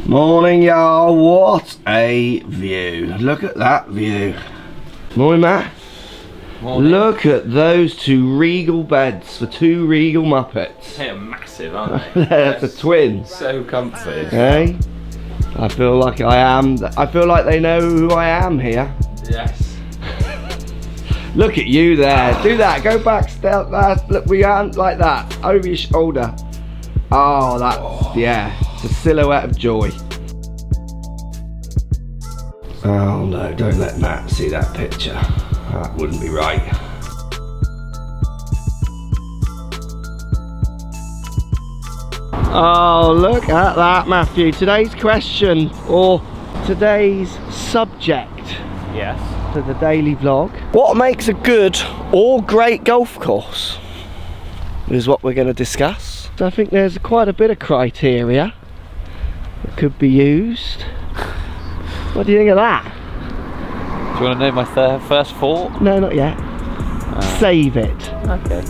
Morning, y'all. What a view. Look at that view. Morning, Matt. Morning. Look at those two regal beds for two regal Muppets. They are massive, aren't they? They're the twins. So comfy. Hey? I feel like I feel like they know who I am here. Yes. Look at you there. Do that. Go back. Step that. Look, we aren't like that. Over your shoulder. Oh, that's, yeah. It's a silhouette of joy. Oh no, don't let Matt see that picture. That wouldn't be right. Oh, look at that, Matthew. Today's question, or today's subject. Yes. To the daily vlog. What makes a good or great golf course is what we're going to discuss. So I think there's quite a bit of criteria that could be used. What do you think of that? Do you want to know my first thought? No, not yet. Save it. Okay.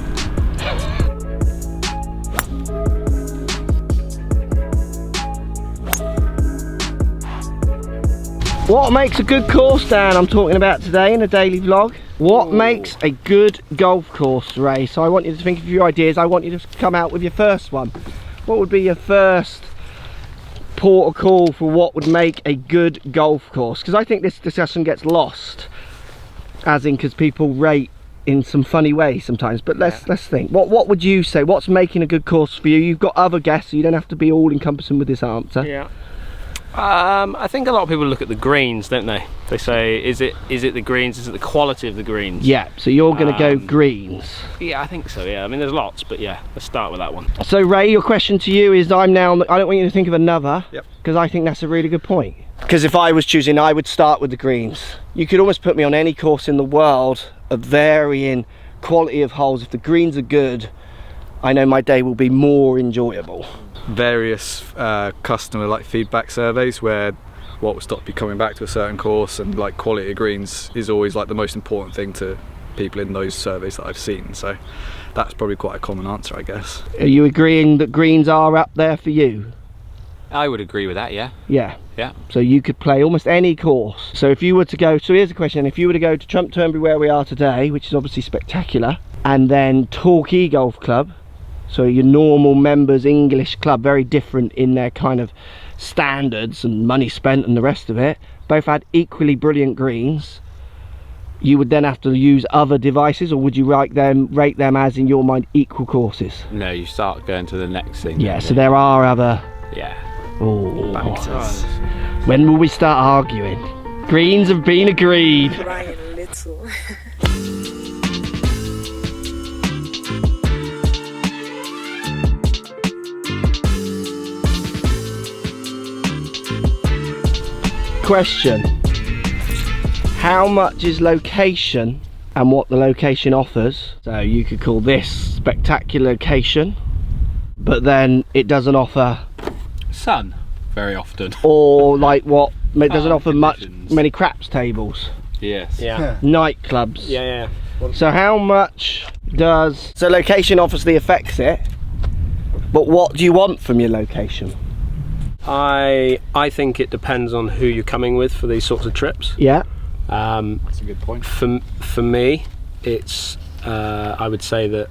What makes a good course, Dan? I'm talking about today in a daily vlog. What makes a good golf course, Ray? So I want you to think of your ideas. I want you to come out with your first one. What would be your first port of call for what would make a good golf course? Because I think this discussion gets lost, as in because people rate in some funny ways sometimes. But let's think. What would you say? What's making a good course for you? You've got other guests, so you don't have to be all encompassing with this answer. Yeah. I think a lot of people look at the greens, don't they? They say, is it the greens? Is it the quality of the greens? Yeah, so you're going to go greens. Yeah, I think so, yeah. I mean, there's lots, but yeah, let's start with that one. So Ray, your question to you is, I don't want you to think of another, Yep. because I think that's a really good point. Because if I was choosing, I would start with the greens. You could almost put me on any course in the world of varying quality of holes. If the greens are good, I know my day will be more enjoyable. Various customer like feedback surveys where what will stop you coming back to a certain course, and like quality of greens is always like the most important thing to people in those surveys that I've seen. So that's probably quite a common answer, I guess. Are you agreeing that greens are up there for you? I would agree with that, yeah. Yeah. Yeah. So you could play almost any course. So if you were to go, so here's a question, if you were to go to Trump Turnberry where we are today, which is obviously spectacular, and then Torquay Golf Club, so your normal members English club, very different in their kind of standards and money spent and the rest of it, both had equally brilliant greens, you would then have to use other devices, or would you rate them as, in your mind, equal courses? No, you start going to the next thing. Yeah, so there are other... Yeah. Oh, Factors. when will we start arguing? Greens have been agreed. Brian Little. Question: how much is location and what the location offers? So you could call this spectacular location, but then it doesn't offer Sun, very often. or like what it doesn't offer conditions. many craps tables, Yes. Yeah. nightclubs. Yeah. So how much does, so location obviously affects it, but what do you want from your location? I think it depends on who you're coming with for these sorts of trips. Yeah. That's a good point. For me, it's I would say that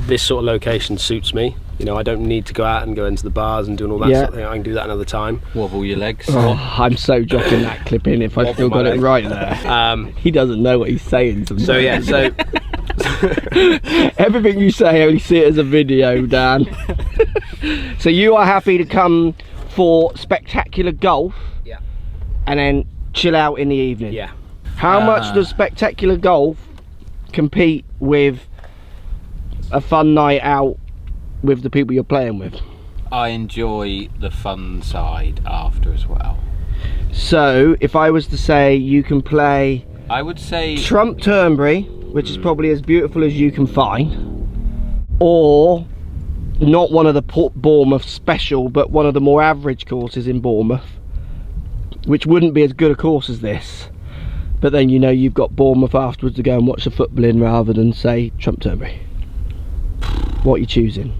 this sort of location suits me. You know, I don't need to go out and go into the bars and doing all that Yeah. sort of thing. I can do that another time. Wobble your legs. Oh, I'm so dropping that clip in if I still got it right there. He doesn't know what he's saying sometimes. So yeah, so Everything you say, I only see it as a video, Dan. So you are happy to come for spectacular golf, yeah, and then chill out in the evening? yeah. How much does spectacular golf compete with a fun night out with the people you're playing with? I enjoy the fun side after as well. So if I was to say you can play I would say Trump Turnberry, which is probably as beautiful as you can find, or not one of the Bournemouth special, but one of the more average courses in Bournemouth, which wouldn't be as good a course as this, but then you know you've got Bournemouth afterwards to go and watch the football in rather than say Trump Turnberry. What are you choosing?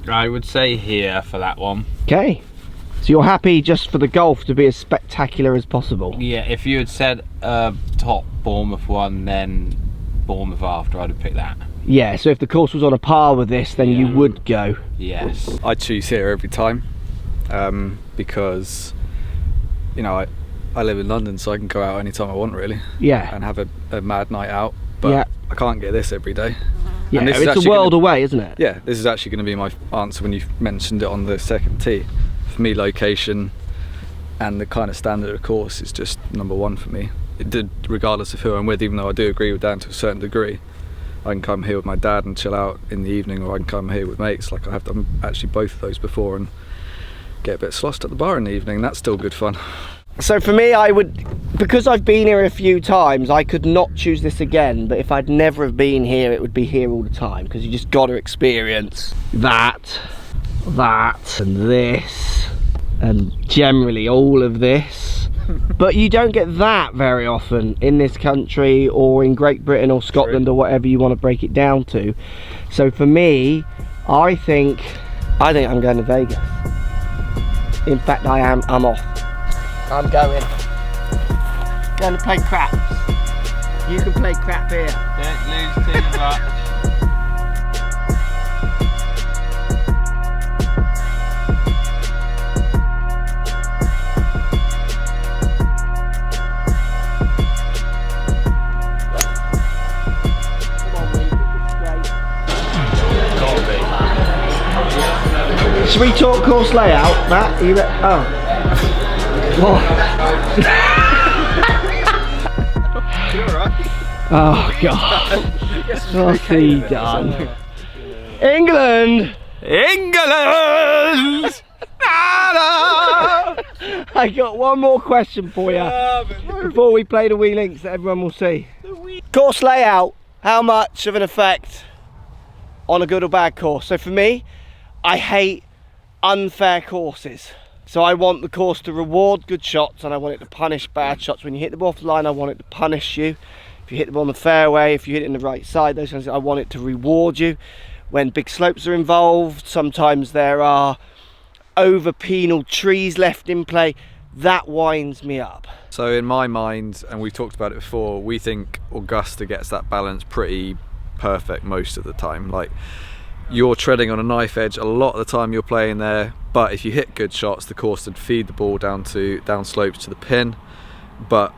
I would say here for that one. Okay. So you're happy just for the golf to be as spectacular as possible? Yeah, if you had said top Bournemouth one, then Bournemouth after, I'd have picked that. Yeah, so if the course was on a par with this, then you would go. Yes. I choose here every time because, you know, I live in London, so I can go out anytime I want, really. Yeah. And have a mad night out. But Yeah. I can't get this every day. Yeah, And this is it's a actually world gonna- away, isn't it? Yeah, this is actually going to be my answer when you mentioned it on the second tee. For me, location and the kind of standard of course is just number one for me. It did, regardless of who I'm with, even though I do agree with Dan to a certain degree. I can come here with my dad and chill out in the evening, or I can come here with mates. Like I have done actually both of those before, and get a bit sloshed at the bar in the evening. That's still good fun. So for me, I would, because I've been here a few times, I could not choose this again, but if I'd never have been here, it would be here all the time, because you just got to experience that, and this, and generally all of this. But you don't get that very often in this country or in Great Britain or Scotland or whatever you want to break it down to. So for me, I think I'm going to Vegas. In fact, I'm off. I'm going to play craps. You can play crap here. Don't lose too much. Should we talk course layout, Matt? Are you What? Oh God! What's he done? England! England! I got one more question for you before we play the wee links that everyone will see. Course layout, how much of an effect on a good or bad course? So for me, I hate unfair courses. So I want the course to reward good shots, and I want it to punish bad shots. When you hit the ball off the line, I want it to punish you. If you hit the ball on the fairway, if you hit it in the right side, those kinds of things, I want it to reward you. When big slopes are involved, sometimes there are over penal trees left in play. That winds me up. So in my mind, and we've talked about it before, we think Augusta gets that balance pretty perfect most of the time. Like, you're treading on a knife edge a lot of the time you're playing there, but if you hit good shots, the course would feed the ball down slopes to the pin, but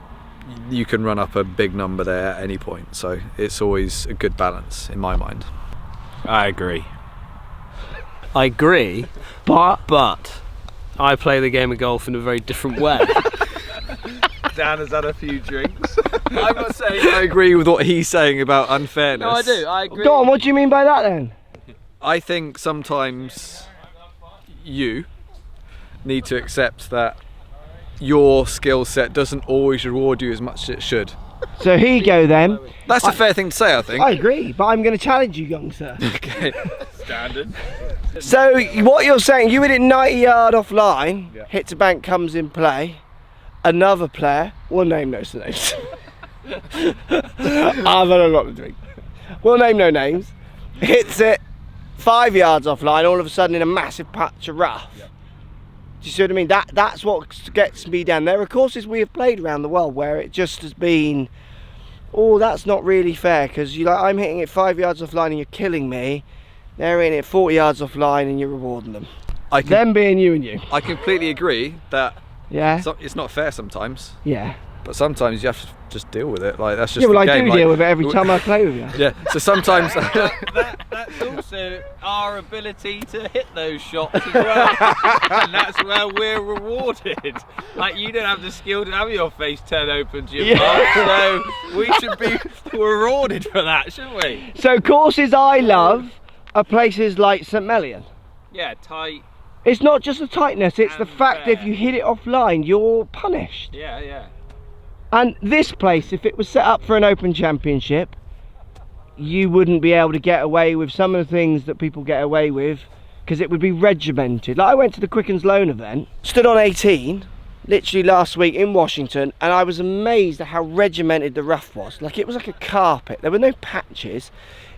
you can run up a big number there at any point. So it's always a good balance in my mind. I agree. But I play the game of golf in a very different way. Dan has had a few drinks. I'm not saying I agree with what he's saying about unfairness. No, I do. I agree. Go on, what do you mean by that then? I think sometimes you need to accept that your skill set doesn't always reward you as much as it should. So here you go then. That's a fair thing to say, I think. I agree, but I'm going to challenge you, young sir. Okay. Standard. So what you're saying, you hit it 90 yard offline, Yeah. hit to bank comes in play, another player, we'll name no names. I've had a lot to drink. We'll name no names, hits it 5 yards offline, all of a sudden in a massive patch of rough. Yeah. Do you see what I mean? That's what gets me down. There are courses we have played around the world where it just has been, oh, that's not really fair, because I'm hitting it 5 yards offline and you're killing me. They're hitting it 40 yards offline and you're rewarding them. Them being you and you. I completely agree that Yeah. it's not fair sometimes, Yeah. but sometimes you have to just deal with it. Like, that's just Yeah, well, the I game. do Like, deal with it every time I play with you. Yeah, so sometimes That's also our ability to hit those shots as well. And that's where we're rewarded. Like, you don't have the skill to have your face turn open to your mark, so we should be rewarded for that, shouldn't we? So courses I love are places like St Melian. Yeah, tight. It's not just the tightness, it's the And fact that if fair. you hit it offline, you're punished. Yeah, yeah. And this place, if it was set up for an open championship, you wouldn't be able to get away with some of the things that people get away with, because it would be regimented. Like, I went to the Quickens Loan event, stood on 18, literally last week in Washington, and I was amazed at how regimented the rough was. Like, it was like a carpet. There were no patches.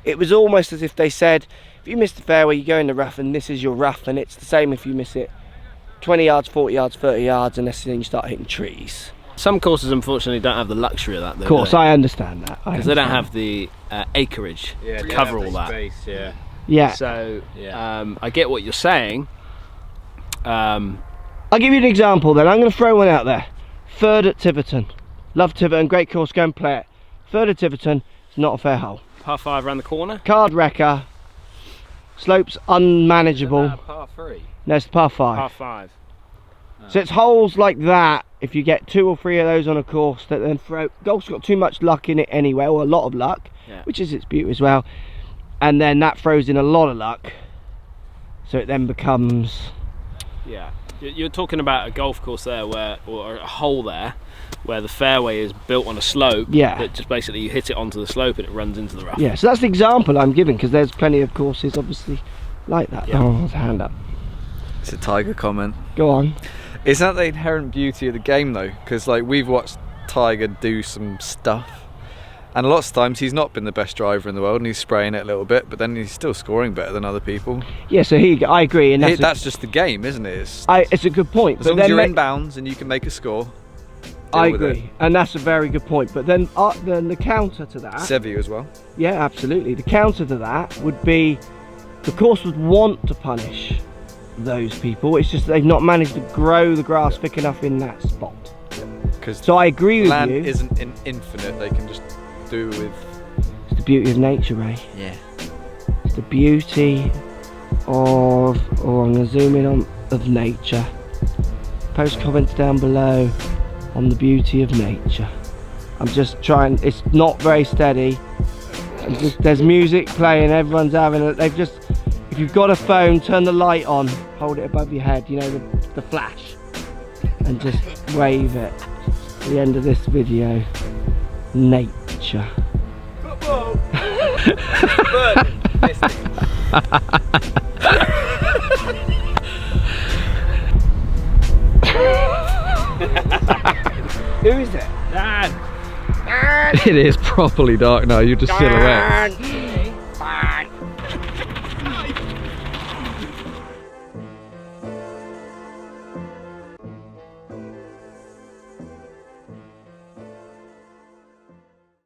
it was almost as if they said, if you miss the fairway, you go in the rough, and this is your rough, and it's the same if you miss it 20 yards, 40 yards, 30 yards, unless then you start hitting trees. Some courses, unfortunately, don't have the luxury of that, though. Of course, I understand that. Because they don't have the acreage to cover all that. Space, yeah. Yeah. So, I get what you're saying. I'll give you an example then. I'm going to throw one out there. Third at Tiverton. Love Tiverton, great course, go and play it. Third at Tiverton, it's not a fair hole. Par 5 around the corner. Card wrecker. Slopes unmanageable. Par 3. No, it's par 5. Par 5. So it's holes like that. If you get 2 or 3 of those on a course, that then throw. Golf's got too much luck in it anyway, or a lot of luck, which is its beauty as well. And then that throws in a lot of luck. So it then becomes. Yeah. You're talking about a golf course there, or a hole there, where the fairway is built on a slope. Yeah. That just basically you hit it onto the slope and it runs into the rough. Yeah. So that's the example I'm giving, because there's plenty of courses, obviously, like that. Yeah. Oh, there's a hand up. It's a Tiger comment. Go on. Isn't that the inherent beauty of the game though? Because like we've watched Tiger do some stuff, and a lot of times he's not been the best driver in the world, and he's spraying it a little bit, but then he's still scoring better than other people. Yeah. So I agree, and That's just the game, isn't it? it's a good point. As long as you're in bounds and you can make a score. I agree, and that's a very good point. But then the counter to that. Sevi as well. Yeah, absolutely. The counter to that would be the course would want to punish those people. It's just they've not managed to grow the grass thick enough in that spot. So I agree with land you. isn't infinite. They can just do with. It's the beauty of nature, Ray. Yeah. It's the beauty of. Oh, I'm going to zoom in on of nature. Post comments down below on the beauty of nature. I'm just trying. It's not very steady. There's music playing. Everyone's having it. They've just. If you've got a phone, turn the light on, hold it above your head, you know, the flash, and just wave it. At the end of this video, nature. Football! Who is it? Dad! Dad! It is properly dark now. You're just silhouette.